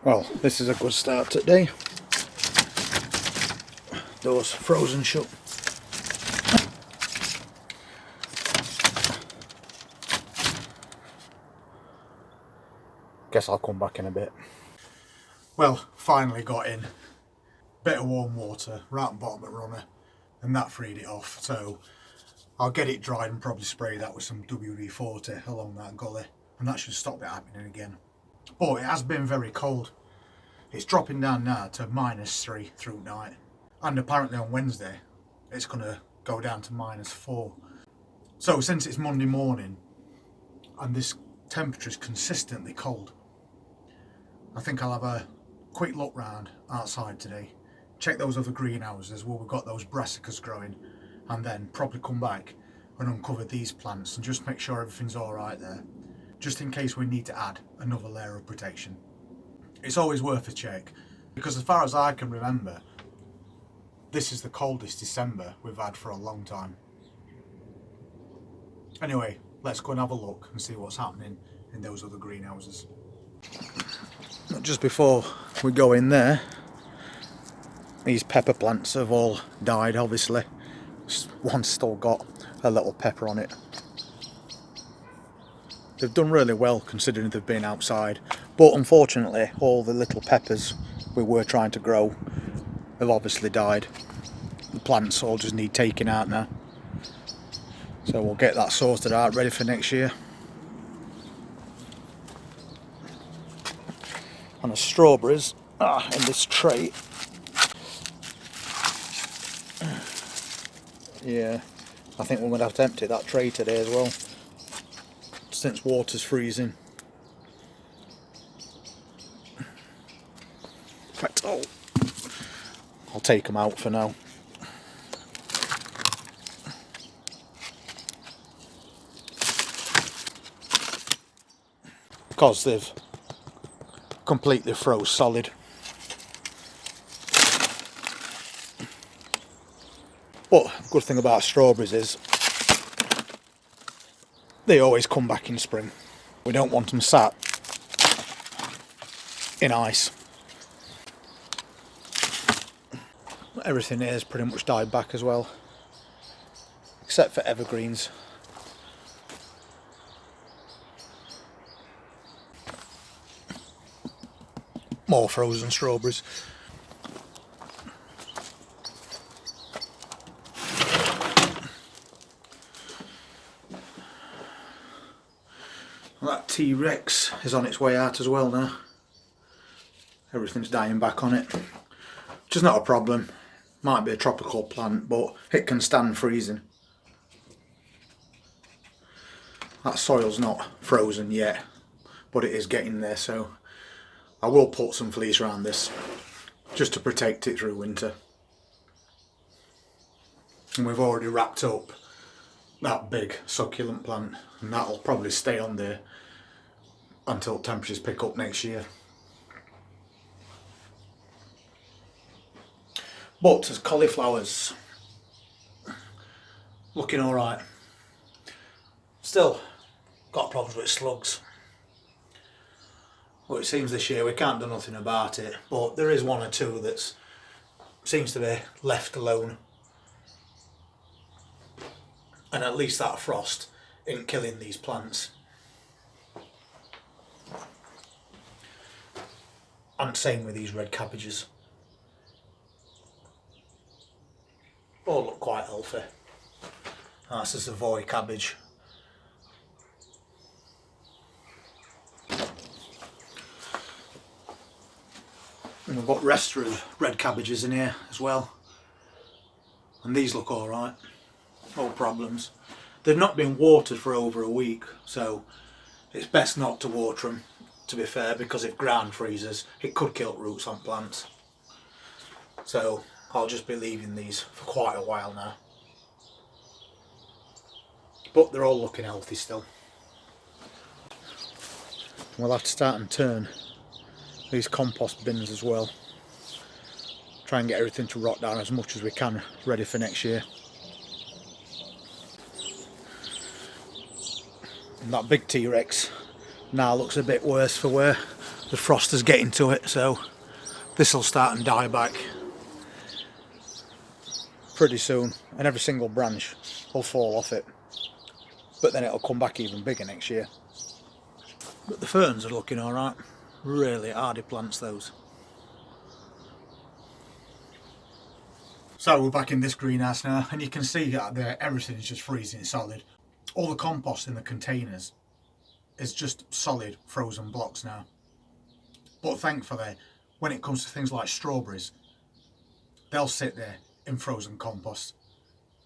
Well, this is a good start today. Doors frozen shut. Guess I'll come back in a bit. Well, finally got in. Bit of warm water right at the bottom of the runner, and that freed it off. So I'll get it dried and probably spray that with some WD-40 along that gully, and that should stop it happening again. But it has been very cold. It's dropping down now to -3 through night, and apparently on Wednesday it's going to go down to -4. So since it's Monday morning and this temperature is consistently cold, I think I'll have a quick look round outside today, check those other greenhouses where we've got those brassicas growing, and then probably come back and uncover these plants and just make sure everything's alright there, just in case we need to add another layer of protection. It's always worth a check, because as far as I can remember, this is the coldest December we've had for a long time. Anyway, let's go and have a look and see what's happening in those other greenhouses. Just before we go in there, these pepper plants have all died, obviously. One's still got a little pepper on it. They've done really well considering they've been outside, but unfortunately all the little peppers we were trying to grow have obviously died. The plants all just need taking out now, so we'll get that sorted out, ready for next year. And the strawberries are in this tray. Yeah, I think we're going to have to empty that tray today as well, since water's freezing. In fact, I'll take them out for now. Because they've completely froze solid. But the good thing about strawberries is they always come back in spring. We don't want them sat in ice. Everything here is pretty much died back as well, except for evergreens. More frozen strawberries. That T-Rex is on its way out as well now. Everything's dying back on it, which is not a problem. Might be a tropical plant, but it can stand freezing. That soil's not frozen yet, but it is getting there, so I will put some fleece around this just to protect it through winter. And we've already wrapped up that big succulent plant, and that'll probably stay on there until temperatures pick up next year. But as cauliflowers, looking alright. Still got problems with slugs. Well, it seems this year we can't do nothing about it, but there is one or two that seems to be left alone. And at least that frost isn't killing these plants. And same with these red cabbages. All look quite healthy. That's a Savoy cabbage. And we've got rest of red cabbages in here as well. And these look alright. No problems. They've not been watered for over a week, so it's best not to water them, to be fair, because if ground freezes it could kill roots on plants. So I'll just be leaving these for quite a while now. But they're all looking healthy still. We'll have to start and turn these compost bins as well. Try and get everything to rot down as much as we can, ready for next year. And that big T-Rex now looks a bit worse for wear. the frost is getting to it, so this will start and die back pretty soon, and every single branch will fall off it, but then it'll come back even bigger next year. But the ferns are looking alright, really hardy plants those. So we're back in this greenhouse now, and you can see that everything is just freezing solid. All the compost in the containers is just solid frozen blocks now. But thankfully, when it comes to things like strawberries, they'll sit there in frozen compost,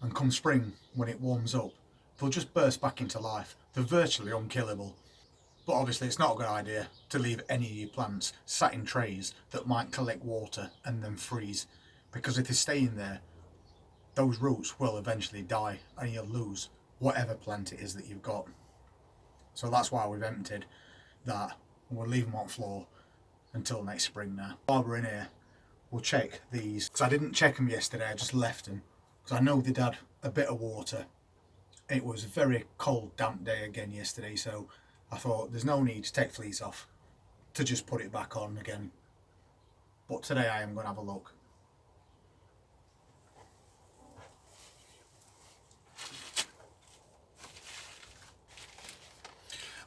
and come spring when it warms up, they'll just burst back into life. They're virtually unkillable. But obviously it's not a good idea to leave any of your plants sat in trays that might collect water and then freeze, because if they stay in there, those roots will eventually die and you'll lose whatever plant it is that you've got. So that's why we've emptied that, and we'll leave them on floor until next spring now. While we're in here, we'll check these, because I didn't check them yesterday, I just left them because I know they'd had a bit of water. It was a very cold, damp day again yesterday, so I thought there's no need to take fleece off, to just put it back on again. But today I am going to have a look.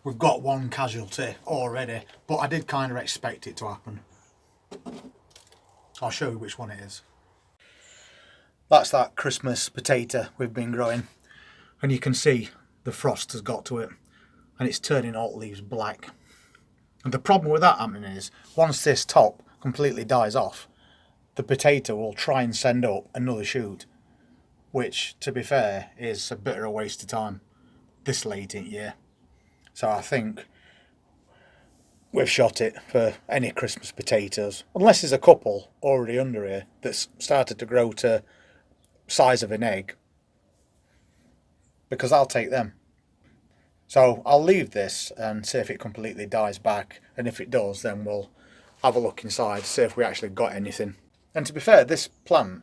We've got one casualty already, but I did kind of expect it to happen. I'll show you which one it is. That's that Christmas potato we've been growing, and you can see the frost has got to it and it's turning all leaves black. And the problem with that happening is, once this top completely dies off, the potato will try and send up another shoot, which, to be fair, is a bit of a waste of time this late in the year. So I think we've shot it for any Christmas potatoes, unless there's a couple already under here that's started to grow to size of an egg, because I'll take them. So I'll leave this and see if it completely dies back, and if it does, then we'll have a look inside, see if we actually got anything. And to be fair, this plant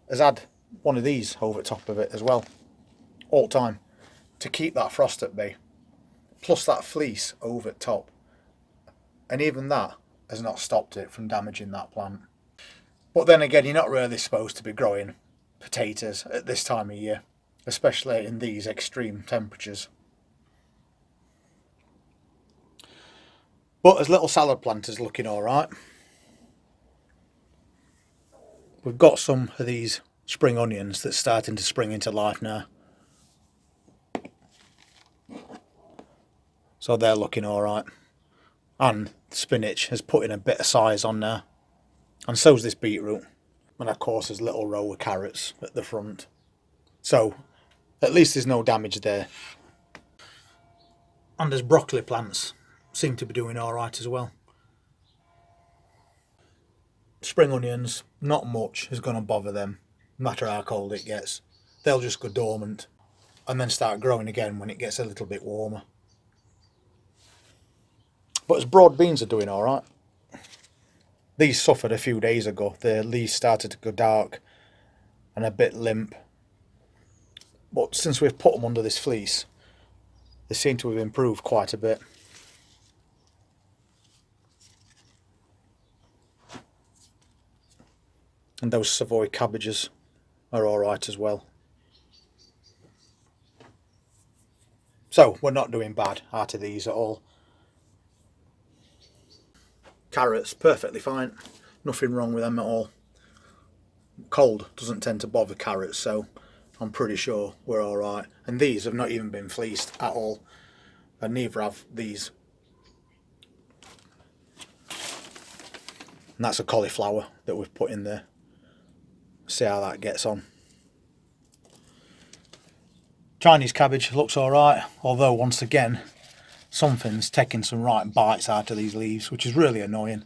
has had one of these over the top of it as well, all the time, to keep that frost at bay, plus that fleece over the top, and even that has not stopped it from damaging that plant. But then again, you're not really supposed to be growing potatoes at this time of year, especially in these extreme temperatures. But as little salad plant is looking alright. We've got some of these spring onions that's starting to spring into life now. So they're looking alright. And spinach has put in a bit of size on there. And so's this beetroot. And of course there's a little row of carrots at the front. So at least there's no damage there. And there's broccoli plants seem to be doing alright as well. Spring onions, not much is going to bother them, no matter how cold it gets. They'll just go dormant and then start growing again when it gets a little bit warmer. But as broad beans are doing alright. These suffered a few days ago. The leaves started to go dark and a bit limp. But since we've put them under this fleece, they seem to have improved quite a bit. And those Savoy cabbages are alright as well. So we're not doing bad out of these at all. Carrots, perfectly fine. Nothing wrong with them at all. Cold doesn't tend to bother carrots, so I'm pretty sure we're alright. And these have not even been fleeced at all. And neither have these. And that's a cauliflower that we've put in there. See how that gets on. Chinese cabbage looks alright, although once again something's taking some right bites out of these leaves, which is really annoying.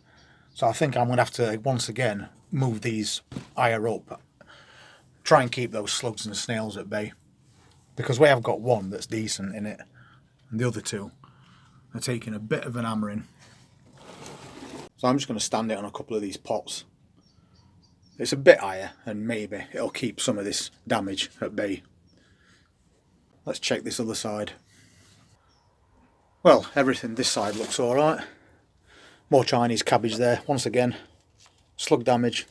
So I think I'm going to have to once again move these higher up, try and keep those slugs and snails at bay, because we have got one that's decent in it and the other two are taking a bit of an hammering. So I'm just going to stand it on a couple of these pots. It's a bit higher and maybe it'll keep some of this damage at bay. Let's check this other side. Well, everything this side looks alright. More Chinese cabbage there. Once again, slug damage.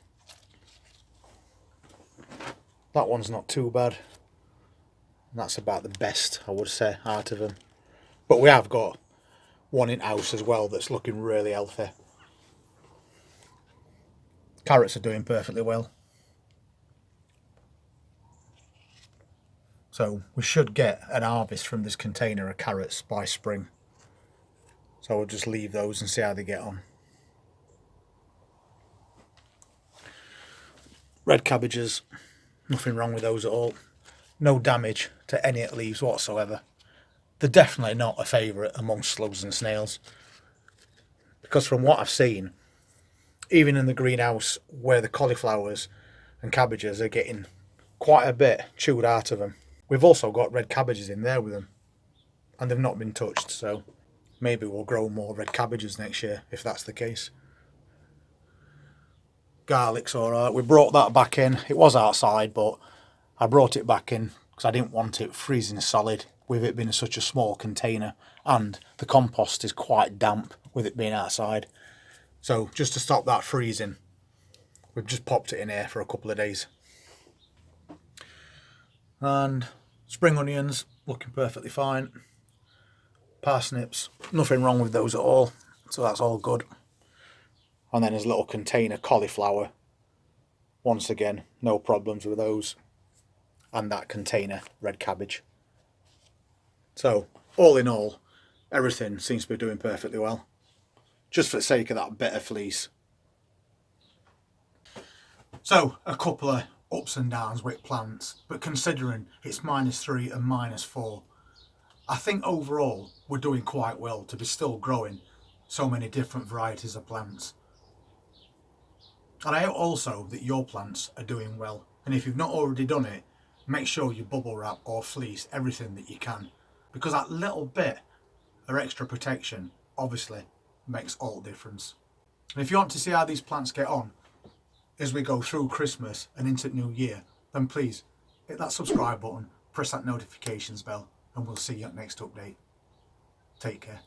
That one's not too bad. That's about the best, I would say, out of them. But we have got one in house as well that's looking really healthy. Carrots are doing perfectly well. So we should get an harvest from this container of carrots by spring. So we'll just leave those and see how they get on. Red cabbages, nothing wrong with those at all. No damage to any leaves whatsoever. They're definitely not a favourite amongst slugs and snails. Because from what I've seen, even in the greenhouse where the cauliflowers and cabbages are getting quite a bit chewed out of them. We've also got red cabbages in there with them. And they've not been touched, so maybe we'll grow more red cabbages next year if that's the case. Garlic's alright. We brought that back in. It was outside, but I brought it back in because I didn't want it freezing solid with it being such a small container, and the compost is quite damp with it being outside. So just to stop that freezing, we've just popped it in here for a couple of days. And spring onions looking perfectly fine. Parsnips, nothing wrong with those at all, so that's all good. And then there's a little container cauliflower. Once again, no problems with those. And that container red cabbage. So all in all, everything seems to be doing perfectly well. Just for the sake of that better fleece. So a couple of ups and downs with plants, but considering it's -3 and -4, I think overall we're doing quite well to be still growing so many different varieties of plants. And I hope also that your plants are doing well, and if you've not already done it, make sure you bubble wrap or fleece everything that you can, because that little bit of extra protection obviously makes all the difference. And if you want to see how these plants get on as we go through Christmas and into New Year, then please hit that subscribe button, press that notifications bell, and we'll see you at next update. Take care.